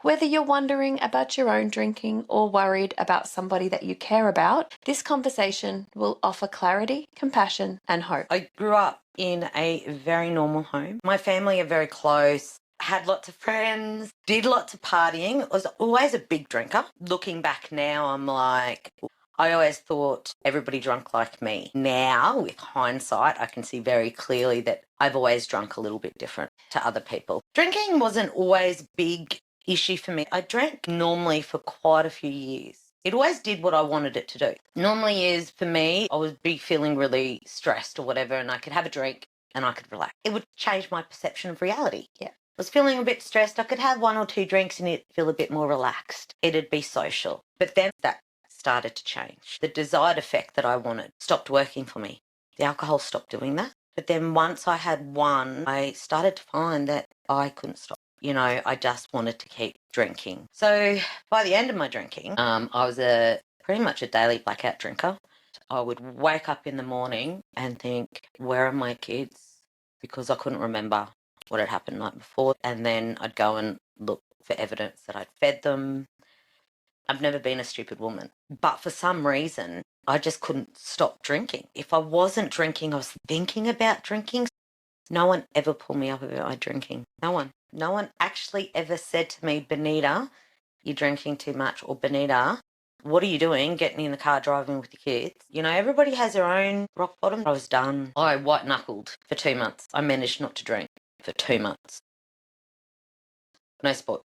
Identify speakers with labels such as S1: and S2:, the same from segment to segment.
S1: Whether you're wondering about your own drinking or worried about somebody that you care about, this conversation will offer clarity, compassion, and hope.
S2: I grew up in a very normal home. My family are very close, had lots of friends, did lots of partying. I was always a big drinker. Looking back now, I'm like, I always thought everybody drunk like me. Now, with hindsight, I can see very clearly that I've always drunk a little bit different to other people. Drinking wasn't always a big issue for me. I drank normally for quite a few years. It always did what I wanted it to do. Normally is, for me, I would be feeling really stressed or whatever, and I could have a drink and I could relax. It would change my perception of reality.
S1: Yeah.
S2: I was feeling a bit stressed. I could have 1 or 2 drinks and it'd feel a bit more relaxed. It'd be social. But then that started to change. The desired effect that I wanted stopped working for me. The alcohol stopped doing that. But then once I had one, I started to find that I couldn't stop. You know, I just wanted to keep drinking. So by the end of my drinking, I was pretty much a daily blackout drinker. I would wake up in the morning and think, where are my kids? Because I couldn't remember what had happened the night before. And then I'd go and look for evidence that I'd fed them. I've never been a stupid woman. But for some reason, I just couldn't stop drinking. If I wasn't drinking, I was thinking about drinking. No one ever pulled me up about my drinking. No one. No one actually ever said to me, Benita, you're drinking too much, or Benita, what are you doing getting in the car driving with your kids? You know, everybody has their own rock bottom. I was done. I white-knuckled for 2 months. I managed not to drink for 2 months. No sport.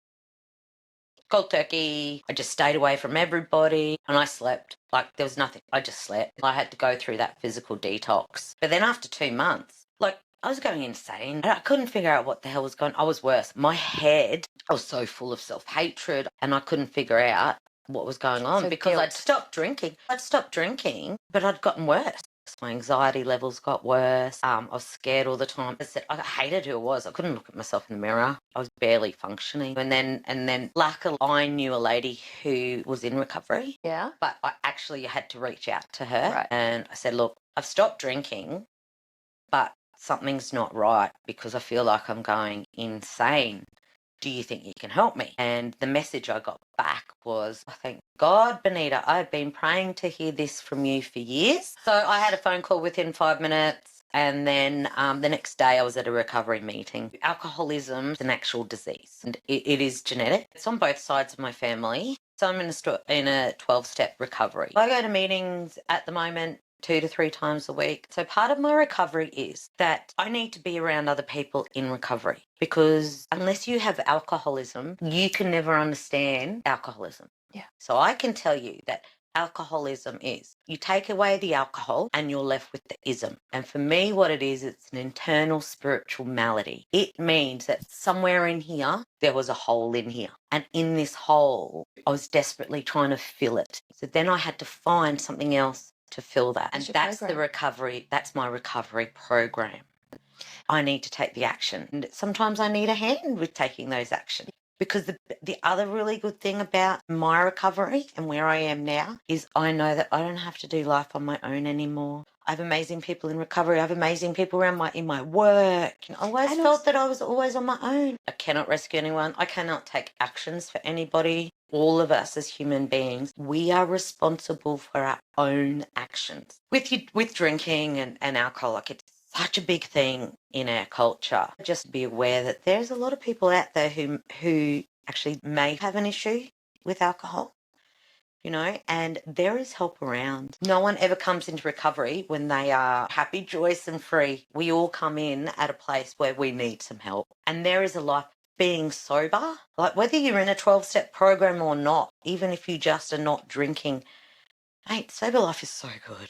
S2: Cold turkey. I just stayed away from everybody and I slept. Like there was nothing. I just slept. I had to go through that physical detox. But then after 2 months, like I was going insane. I couldn't figure out what the hell was going on. I was worse. My head, I was so full of self-hatred and I couldn't figure out what was going on because
S1: guilt.
S2: I'd stopped drinking. But I'd gotten worse. My anxiety levels got worse. I was scared all the time. I hated who I was. I couldn't look at myself in the mirror. I was barely functioning. And then luckily I knew a lady who was in recovery.
S1: Yeah.
S2: But I actually had to reach out to her.
S1: Right.
S2: And I said, look, I've stopped drinking, but something's not right because I feel like I'm going insane. Do you think you can help me? And the message I got back was, I thank God, Benita, I've been praying to hear this from you for years. So I had a phone call within 5 minutes. And then the next day I was at a recovery meeting. Alcoholism is an actual disease and it is genetic. It's on both sides of my family. So I'm in a 12-step recovery. I go to meetings at the moment 2 to 3 times a week. So part of my recovery is that I need to be around other people in recovery because unless you have alcoholism, you can never understand alcoholism.
S1: Yeah.
S2: So I can tell you that alcoholism is you take away the alcohol and you're left with the ism. And for me, what it is, it's an internal spiritual malady. It means that somewhere in here, there was a hole in here. And in this hole, I was desperately trying to fill it. So then I had to find something else to fill that. And that's the recovery. That's my recovery program. I need to take the action. And sometimes I need a hand with taking those actions. Because the other really good thing about my recovery and where I am now is I know that I don't have to do life on my own anymore. I have amazing people in recovery. I have amazing people around in my work. I always felt that I was always on my own. I cannot rescue anyone. I cannot take actions for anybody. All of us as human beings, we are responsible for our own actions. With drinking and alcohol, like it's such a big thing in our culture. Just be aware that there's a lot of people out there who actually may have an issue with alcohol, you know, and there is help around. No one ever comes into recovery when they are happy, joyous and free. We all come in at a place where we need some help. And there is a life being sober, like whether you're in a 12-step program or not, even if you just are not drinking, mate, sober life is so good.